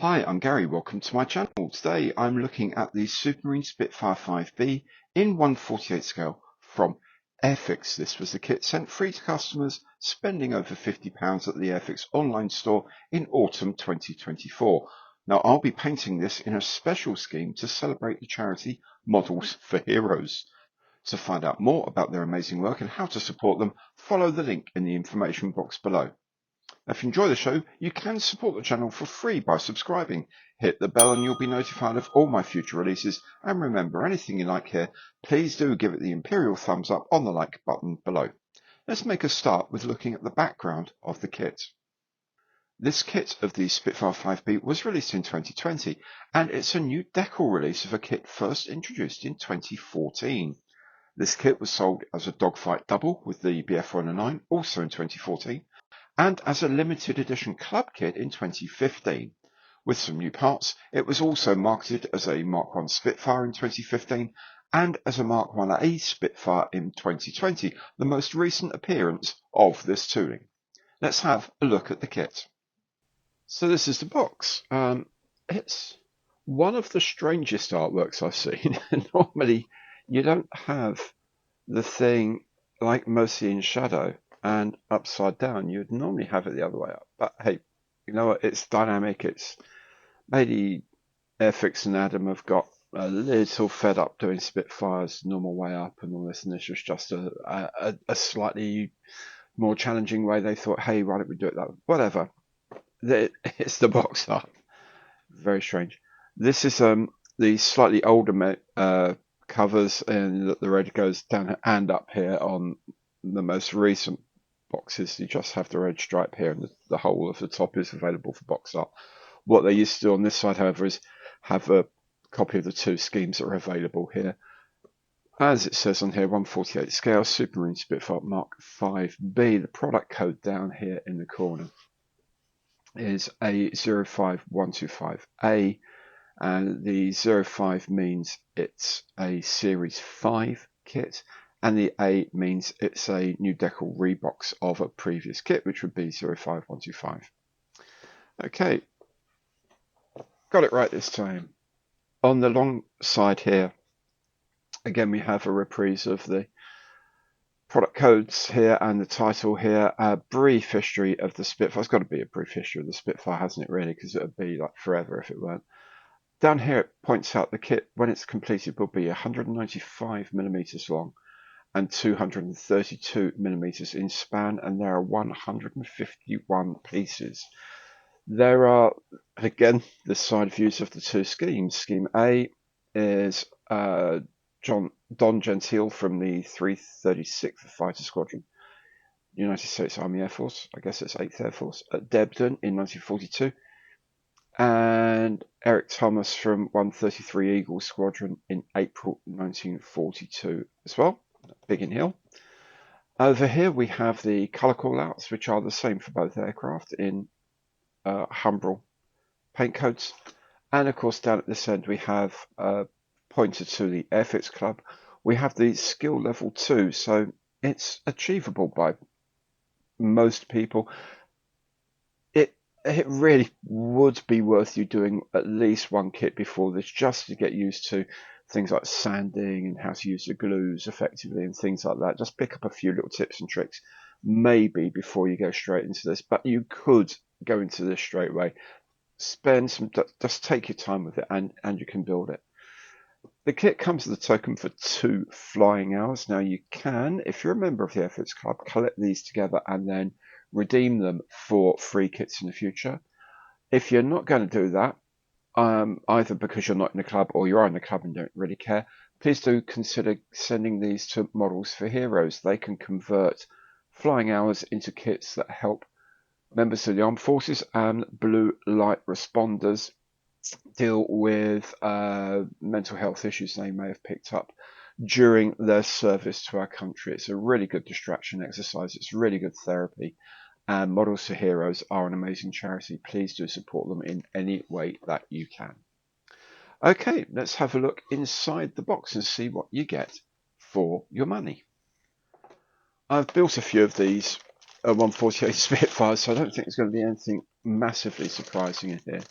Hi, I'm Gary. Welcome to my channel. Today I'm looking at the Supermarine Spitfire Vb in 1/48 scale from Airfix. This was the kit sent free to customers spending over £50 at the Airfix online store in autumn 2024. Now I'll be painting this in a special scheme to celebrate the charity Models for Heroes. To find out more about their amazing work and how to support them, follow the link in the information box below. If you enjoy the show, you can support the channel for free by subscribing. Hit the bell and you'll be notified of all my future releases. And remember, anything you like here, please do give it the imperial thumbs up on the like button below. Let's make a start with looking at the background of the kit. This kit of the Spitfire Vb was released in 2020, and it's a new decal release of a kit first introduced in 2014. This kit was sold as a dogfight double with the BF109, also in 2014, and as a limited edition club kit in 2015. With some new parts, it was also marketed as a Mark 1 Spitfire in 2015 and as a Mark 1A Spitfire in 2020, the most recent appearance of this tooling. Let's have a look at the kit. So this is the box. It's one of the strangest artworks I've seen. Normally you don't have the thing like mostly in shadow and upside down. You'd normally have it the other way up, but hey, you know what, it's dynamic. It's maybe Airfix and Adam have got a little fed up doing Spitfires normal way up and all this, and this was just a slightly more challenging way. They thought, hey, why don't we do it that way? Whatever, it's the box art. Very strange. This is the slightly older covers, and the red goes down and up here. On the most recent boxes, you just have the red stripe here, and the whole of the top is available for box art. What they used to do on this side, however, is have a copy of the two schemes that are available here. As it says on here, 1/48 scale, Supermarine Spitfire Mark 5B. The product code down here in the corner is A05125A, and the 05 means it's a Series 5 kit, and the A means it's a new decal rebox of a previous kit, which would be 05125. Okay, got it right this time. On the long side here, again, we have a reprise of the product codes here and the title here. A brief history of the Spitfire. It's got to be a brief history of the Spitfire, hasn't it, really? Because it would be like forever if it weren't. Down here it points out the kit, when it's completed, will be 195mm long and 232mm in span, and there are 151 pieces. There are, again, the side views of the two schemes. Scheme A is Don Gentile from the 336th Fighter Squadron, United States Army Air Force, I guess it's 8th Air Force, at Debden in 1942. And Eric Thomas from 133 Eagle Squadron in April 1942 as well, Biggin Hill. Over here we have the colour callouts, which are the same for both aircraft in Humbrol paint codes. And of course down at this end we have pointed to the Airfix Club. We have the skill level 2, so it's achievable by most people. It really would be worth you doing at least one kit before this, just to get used to things like sanding and how to use the glues effectively and things like that. Just pick up a few little tips and tricks maybe before you go straight into this, but you could go into this straight away. Spend some, just take your time with it, and you can build it. The kit comes with a token for 2 flying hours. Now you can, if you're a member of the Airfix Club, collect these together and then redeem them for free kits in the future. If you're not going to do that, either because you're not in the club or you are in the club and don't really care, please do consider sending these to Models for Heroes. They can convert flying hours into kits that help members of the armed forces and blue light responders deal with mental health issues they may have picked up during their service to our country. It's a really good distraction exercise. It's really good therapy. And Models for Heroes are an amazing charity. Please do support them in any way that you can. Okay, let's have a look inside the box and see what you get for your money. I've built a few of these 1/48 Spitfires, so I don't think it's going to be anything massively surprising in here.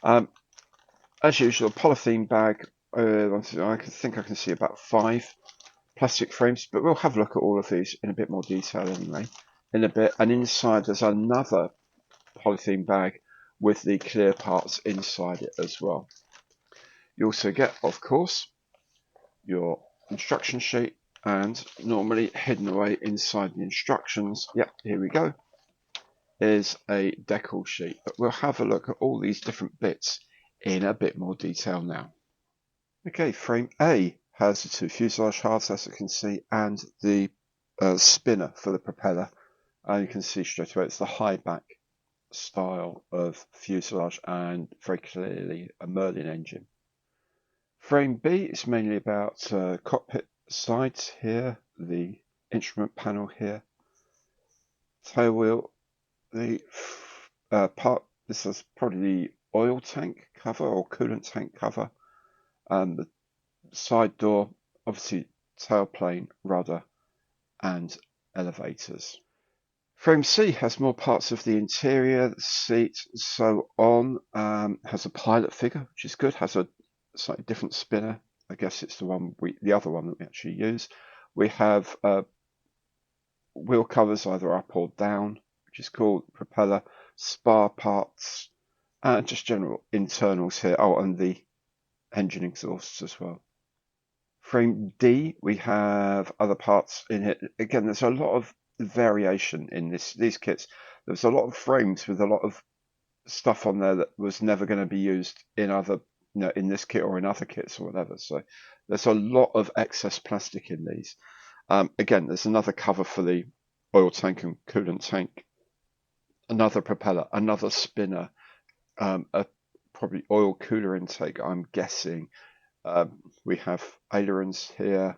As usual, polythene bag. I think I can see about 5 plastic frames, but we'll have a look at all of these in a bit more detail anyway in a bit. And inside there's another polythene bag with the clear parts inside it as well. You also get, of course, your instruction sheet, and normally hidden away inside the instructions, yep, here we go, is a decal sheet. But we'll have a look at all these different bits in a bit more detail now. Okay, frame A has the 2 fuselage halves, as you can see, and the spinner for the propeller. And you can see straight away it's the high back style of fuselage and very clearly a Merlin engine. Frame B is mainly about cockpit sides here, the instrument panel here, tail wheel, the this is probably the oil tank cover or coolant tank cover, the side door, obviously tailplane, rudder and elevators. Frame C has more parts of the interior, the seat, so on. Has a pilot figure, which is good. Has a slightly different spinner. I guess it's the other one that we actually use. We have wheel covers either up or down, which is called propeller, spar parts, and just general internals here. Oh, and the engine exhausts as well. Frame D, we have other parts in it. Again, there's a lot of variation in these kits. There's a lot of frames with a lot of stuff on there that was never going to be used in other, in this kit or in other kits or whatever. So there's a lot of excess plastic in these. Again, there's another cover for the oil tank and coolant tank, another propeller, another spinner, a probably oil cooler intake, I'm guessing. We have ailerons here.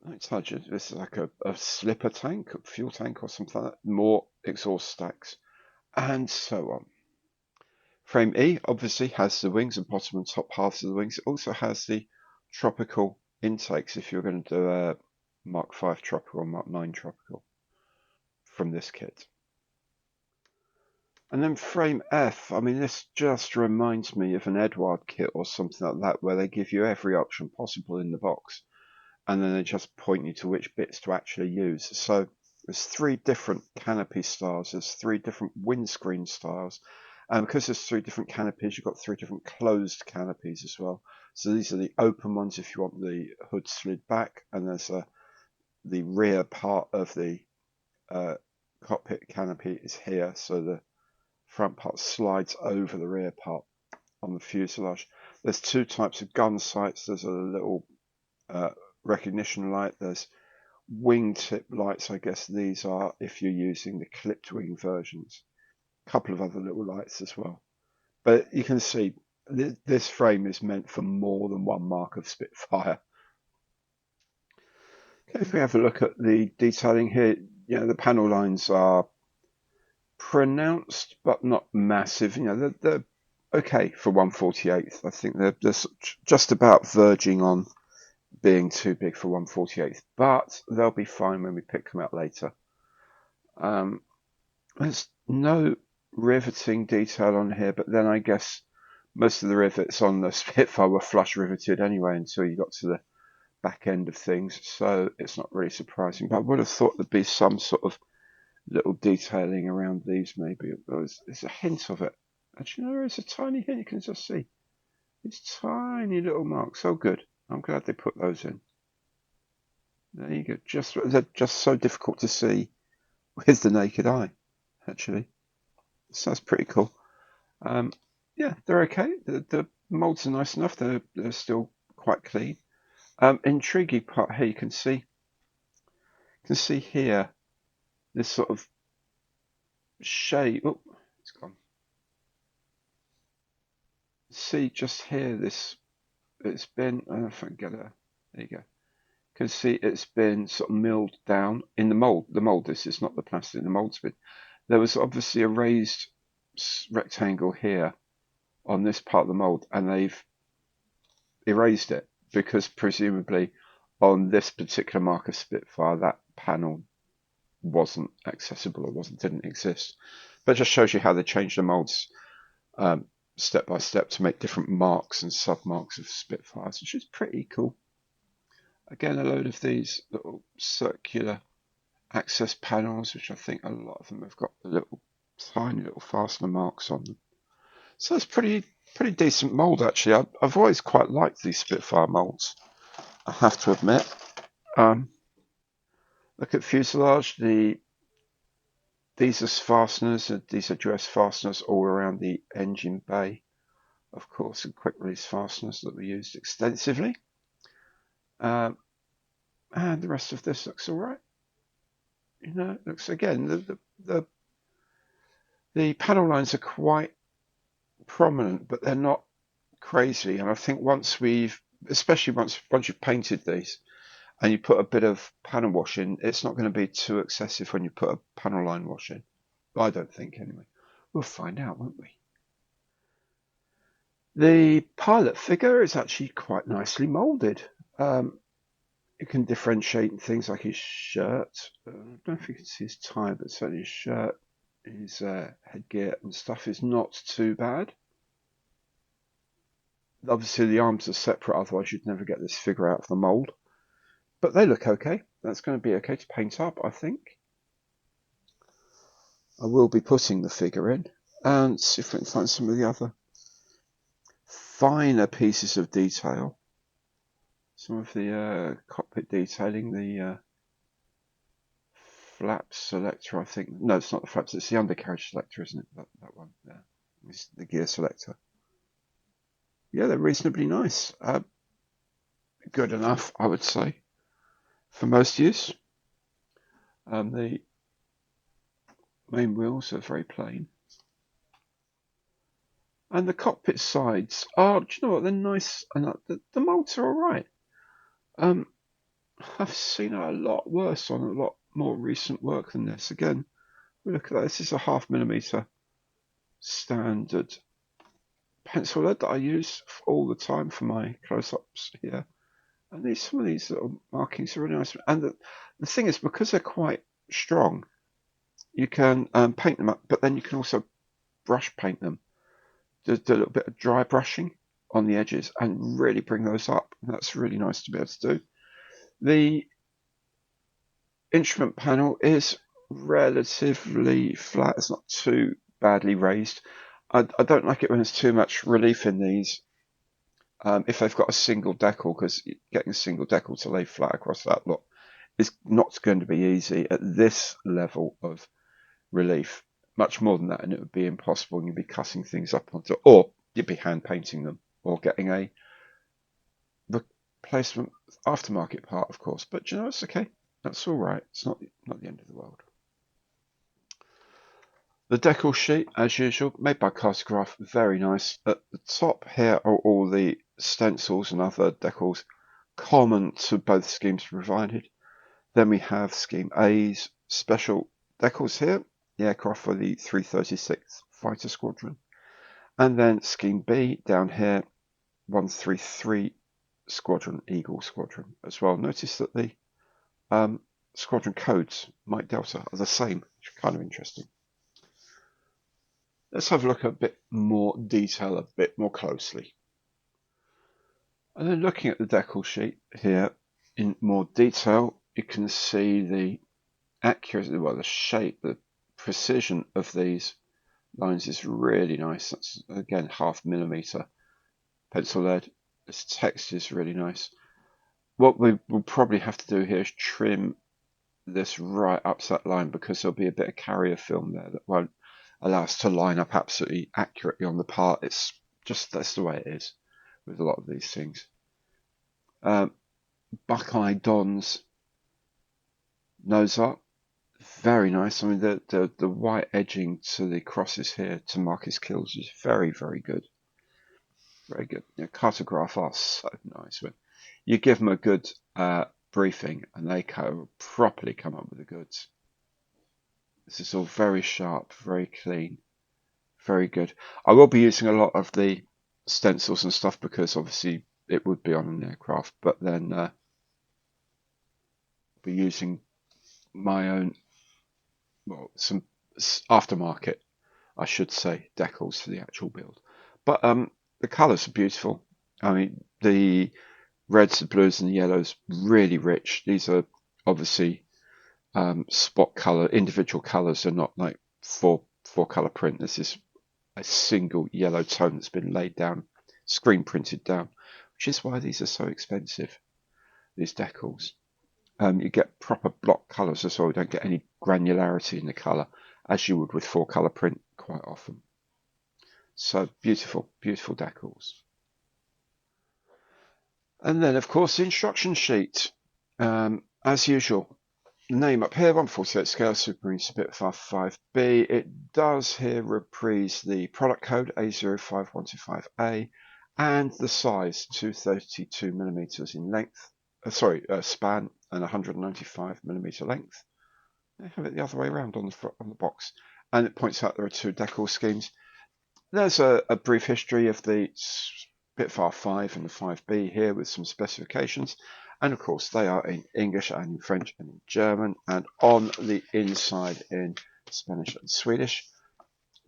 This is like a slipper tank, a fuel tank or something like that. More exhaust stacks, and so on. Frame E obviously has the wings and bottom and top halves of the wings. It also has the tropical intakes if you're going to do a Mark 5 tropical or Mark 9 tropical from this kit. And then frame F, I mean, this just reminds me of an Edward kit or something like that, where they give you every option possible in the box, and then they just point you to which bits to actually use. So there's 3 different canopy styles, there's 3 different windscreen styles, and because there's 3 different canopies, you've got 3 different closed canopies as well. So these are the open ones if you want the hood slid back, and there's the rear part of the cockpit canopy is here, so the front part slides over the rear part on the fuselage. There's 2 types of gun sights. There's a little recognition light. There's wingtip lights. I guess these are if you're using the clipped wing versions. A couple of other little lights as well. But you can see this frame is meant for more than one mark of Spitfire. Okay, if we have a look at the detailing here, the panel lines are pronounced but not massive. They're okay for 1/48. I think they're just about verging on being too big for 1/48, but they'll be fine when we pick them out later. There's no riveting detail on here, but then I guess most of the rivets on the Spitfire were flush riveted anyway until you got to the back end of things, so it's not really surprising. But I would have thought there'd be some sort of little detailing around these, maybe. There's a hint of it. Actually, no, there is a tiny hint. You can just see these tiny little marks. Oh, good. I'm glad they put those in. There you go. They're just so difficult to see with the naked eye, actually. So that's pretty cool. Yeah, they're okay. The molds are nice enough. They're still quite clean. Intriguing part here, you can see here this sort of shade. Oh, it's gone. See just here this. It's been. I don't know if I can get it. There you go. You can see it's been sort of milled down in the mold. The mold. This is not the plastic. The mold's been. There was obviously a raised rectangle here on this part of the mold, and they've erased it because presumably on this particular mark of Spitfire that panel wasn't accessible or didn't exist. But it just shows you how they changed the molds step by step to make different marks and sub-marks of Spitfires, which is pretty cool. Again, a load of these little circular access panels, which I think a lot of them have got little tiny little fastener marks on them. So it's pretty decent mould actually. I've always quite liked these Spitfire moulds, I have to admit. Look at fuselage. These are fasteners. These are US fasteners all around the engine bay, of course, and quick release fasteners that we used extensively. And the rest of this looks all right. You know, it looks, again, the panel lines are quite prominent, but they're not crazy. And I think especially once you've painted these and you put a bit of panel wash in, it's not going to be too excessive when you put a panel line wash in. I don't think, anyway. We'll find out, won't we? The pilot figure is actually quite nicely moulded. You can differentiate things like his shirt. I don't know if you can see his tie, but certainly his shirt, his headgear and stuff is not too bad. Obviously the arms are separate, otherwise you'd never get this figure out of the mould. But they look okay. That's going to be okay to paint up, I think. I will be putting the figure in and see if we can find some of the other finer pieces of detail. Some of the cockpit detailing, the flaps selector, I think. No, it's not the flaps, it's the undercarriage selector, isn't it? That one, yeah. It's the gear selector. Yeah, they're reasonably nice. Good enough, I would say, for most use. The main wheels are very plain. And the cockpit sides are, do you know what, they're nice, and the moulds are alright. I've seen a lot worse on a lot more recent work than this. Again, look at that, this is a 0.5mm standard pencil lead that I use all the time for my close-ups here. And some of these little markings are really nice. And the thing is, because they're quite strong, you can paint them up, but then you can also brush paint them. Do a little bit of dry brushing on the edges and really bring those up. And that's really nice to be able to do. The instrument panel is relatively flat. It's not too badly raised. I don't like it when there's too much relief in these. If they've got a single decal, because getting a single decal to lay flat across that lot is not going to be easy at this level of relief. Much more than that, and it would be impossible, and you'd be cutting things up onto, or you'd be hand painting them, or getting a replacement aftermarket part, of course. But you know, it's okay. That's all right. It's not the end of the world. The decal sheet, as usual, made by Cartograph, very nice. At the top here are all the stencils and other decals common to both schemes provided. Then we have Scheme A's special decals here, the aircraft for the 336th Fighter Squadron. And then Scheme B down here, 133 Squadron, Eagle Squadron as well. Notice that the squadron codes, Mike Delta, are the same, which is kind of interesting. Let's have a look at a bit more detail, a bit more closely. And then looking at the decal sheet here in more detail, you can see the accuracy, well, the shape, the precision of these lines is really nice. That's again 0.5mm pencil lead. This text is really nice. What we will probably have to do here is trim this right up to that line, because there'll be a bit of carrier film there that won't allow us to line up absolutely accurately on the part. It's just, that's the way it is with a lot of these things. Buckeye Don's nose art, very nice. I mean, the white edging to the crosses here to mark his kills is very, very good. Very good. You know, Cartograph are so nice. When you give them a good briefing, and they properly come up with the goods. This is all very sharp, very clean, very good. I will be using a lot of the stencils and stuff, because obviously it would be on an aircraft, but then be using my own, well, some aftermarket, I should say, decals for the actual build. But the colours are beautiful. I mean, the reds, the blues, and the yellows really rich. These are obviously spot colour, individual colours. They're not like four colour print. This is a single yellow tone that's been laid down, screen printed down, which is why these are so expensive. These decals. You get proper block colours as well. You don't get any granularity in the colour as you would with 4-colour print quite often. So beautiful, beautiful decals. And then, of course, the instruction sheet. As usual, name up here, 1/48 scale, Supermarine Spitfire 5B. It does here reprise the product code A05125A and the size 232mm in length. Span and 195mm length. They have it the other way around on the box, and it points out there are 2 decal schemes. There's a brief history of the Spitfire 5 and the 5B here with some specifications, and of course they are in English and in French and in German, and on the inside in Spanish and Swedish.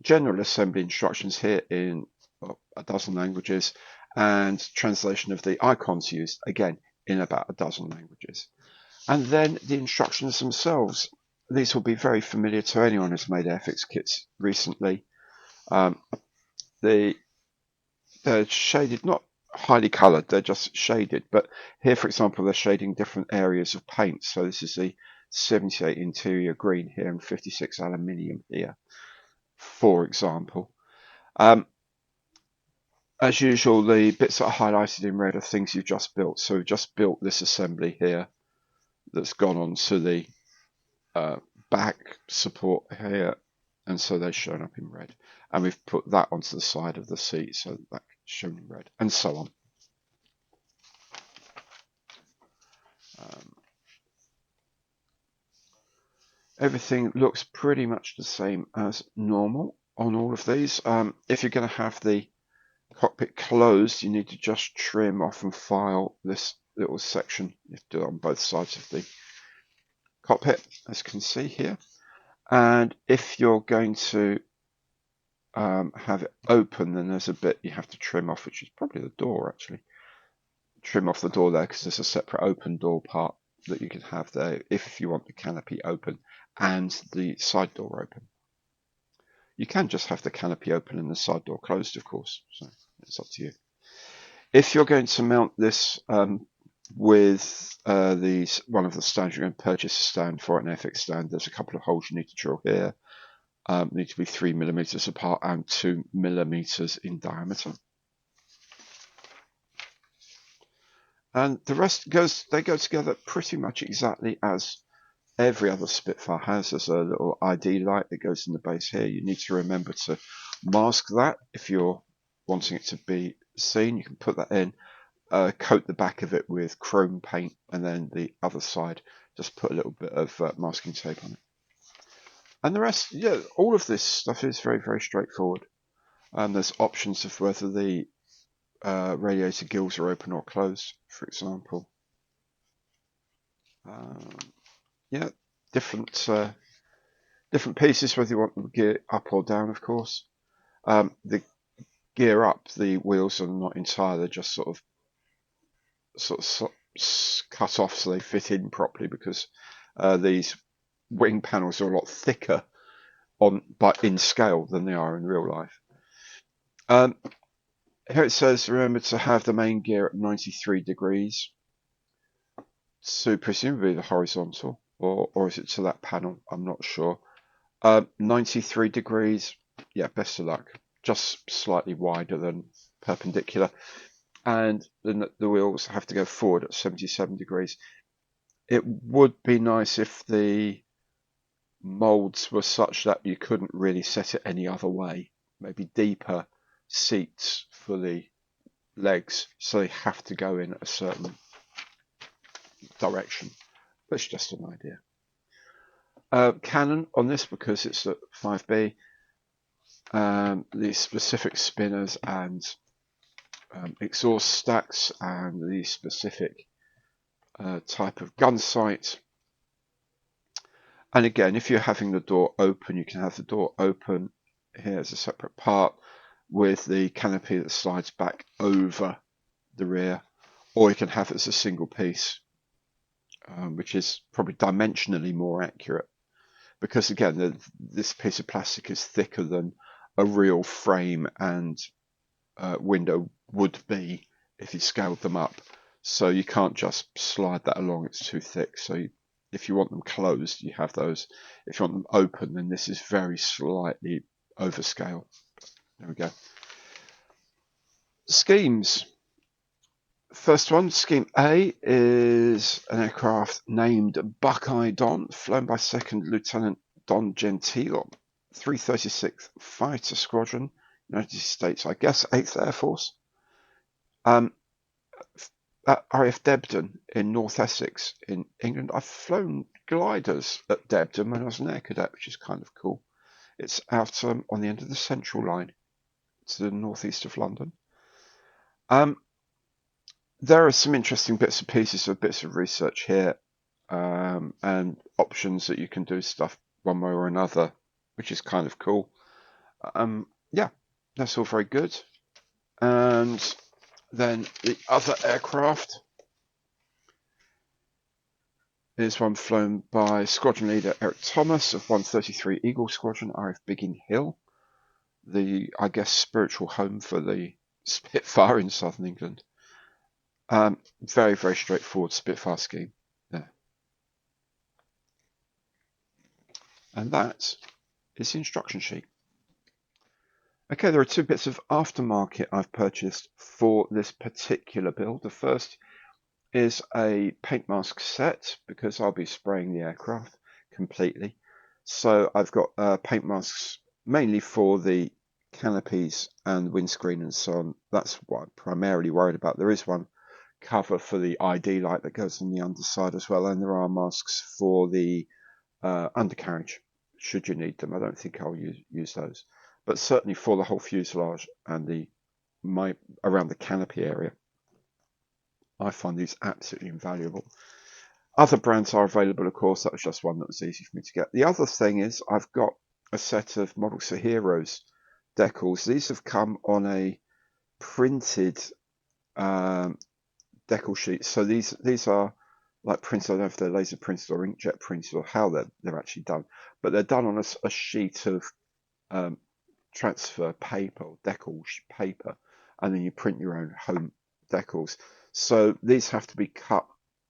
General assembly instructions here in a dozen languages, and translation of the icons used again in about a dozen languages. And then the instructions themselves. These will be very familiar to anyone who's made Airfix kits recently. They're shaded, not highly coloured, they're just shaded. But here, for example, they're shading different areas of paint. So this is the 78 interior green here and 56 aluminium here, for example. As usual, the bits that are highlighted in red are things you've just built. So we've just built this assembly here that's gone on to the back support here, and so they're shown up in red. And we've put that onto the side of the seat, so that's shown in red, and so on. Everything looks pretty much the same as normal on all of these. If you're going to have the cockpit closed, you need to just trim off and file this little section. You have to do it on both sides of the cockpit, as you can see here. And if you're going to have it open, then there's a bit you have to trim off, which is probably the door actually. Trim off the door there because there's a separate open door part that you can have there if you want the canopy open and the side door open. You can just have the canopy open and the side door closed, of course, so it's up to you. If you're going to mount this with one of the stands, you're going to purchase a stand for an Airfix stand. There's a couple of holes you need to drill here. Need to be 3mm apart and 2mm in diameter. And the rest they go together pretty much exactly as every other Spitfire has. There's a little ID light that goes in the base here. You need to remember to mask that if you're wanting it to be seen. You can put that in, coat the back of it with chrome paint, and then the other side just put a little bit of masking tape on it. And the rest, yeah, all of this stuff is very, very straightforward. There's options of whether the radiator gills are open or closed, for example. Yeah, different pieces, whether you want them gear up or down, of course. The gear up, the wheels are not entire; they're just sort of cut off so they fit in properly, because these wing panels are a lot thicker in scale than they are in real life. Here it says, remember to have the main gear at 93 degrees. So presumably the horizontal, or is it to that panel? I'm not sure. 93 degrees, yeah, best of luck. Just slightly wider than perpendicular. And then the wheels have to go forward at 77 degrees. It would be nice if the molds were such that you couldn't really set it any other way. Maybe deeper seats for the legs, so they have to go in a certain direction. That's just an idea. Canon on this, because it's at 5B, the specific spinners and exhaust stacks and the specific type of gun sight. And again, if you're having the door open, you can have the door open here as a separate part. with the canopy that slides back over the rear, or you can have it as a single piece, which is probably dimensionally more accurate, because again this piece of plastic is thicker than a real frame and window would be if you scaled them up. So you can't just slide that along, it's too thick. So if you want them closed, you have those. If you want them open, then this is very slightly overscale. There we go. Schemes. First one, scheme A, is an aircraft named Buckeye Don, flown by Second Lieutenant Don Gentile, 336th Fighter Squadron, United States, I guess 8th Air Force. At RAF Debden in North Essex in England. I've flown gliders at Debden when I was an air cadet, which is kind of cool. It's out on the end of the Central Line to the northeast of London. There are some interesting bits of research here, and options that you can do stuff one way or another, which is kind of cool. Yeah, that's all very good. And then the other aircraft is one flown by Squadron Leader Eric Thomas of 133 Eagle Squadron, RAF Biggin Hill, the, I guess, spiritual home for the Spitfire in southern England. Very, very straightforward Spitfire scheme there. And that is the instruction sheet. Okay, there are two bits of aftermarket I've purchased for this particular build. The first is a paint mask set, because I'll be spraying the aircraft completely. So I've got paint masks mainly for the canopies and windscreen and so on. That's what I'm primarily worried about. There is one cover for the ID light that goes on the underside as well, and there are masks for the undercarriage should you need them. I don't think I'll use those, but certainly for the whole fuselage and around the canopy area, I find these absolutely invaluable. Other brands are available, of course. That was just one that was easy for me to get. The other thing is I've got a set of Models for Heroes decals. These have come on a printed decal sheet. So these are like printed. I don't know if they're laser printed or inkjet printed or how they're actually done, but they're done on a sheet of transfer paper or decal paper, and then you print your own home decals. So these have to be cut,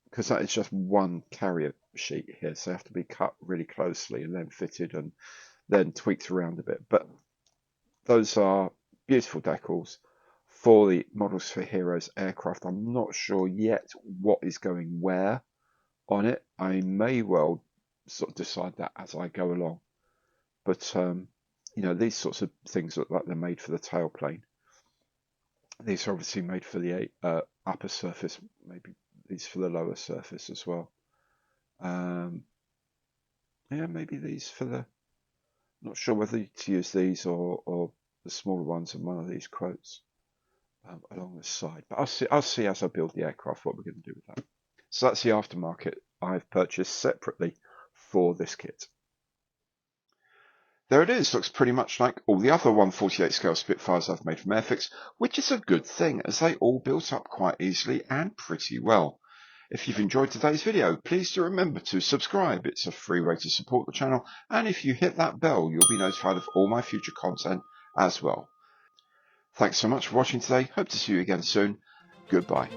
because that is just one carrier sheet here, so they have to be cut really closely and then fitted and then tweaked around a bit. But those are beautiful decals for the Models for Heroes aircraft. I'm not sure yet what is going where on it. I may well sort of decide that as I go along. But you know, these sorts of things look like they're made for the tailplane. These are obviously made for the upper surface, maybe these for the lower surface as well. Yeah, maybe these for the, not sure whether to use these or the smaller ones in one of these quotes along the side. But I'll see as I build the aircraft what we're going to do with that. So that's the aftermarket I've purchased separately for this kit. There it is. Looks pretty much like all the other 1/48 scale Spitfires I've made from Airfix, which is a good thing as they all built up quite easily and pretty well. If you've enjoyed today's video, please do remember to subscribe. It's a free way to support the channel, and if you hit that bell, you'll be notified of all my future content as well. Thanks so much for watching today. Hope to see you again soon. Goodbye.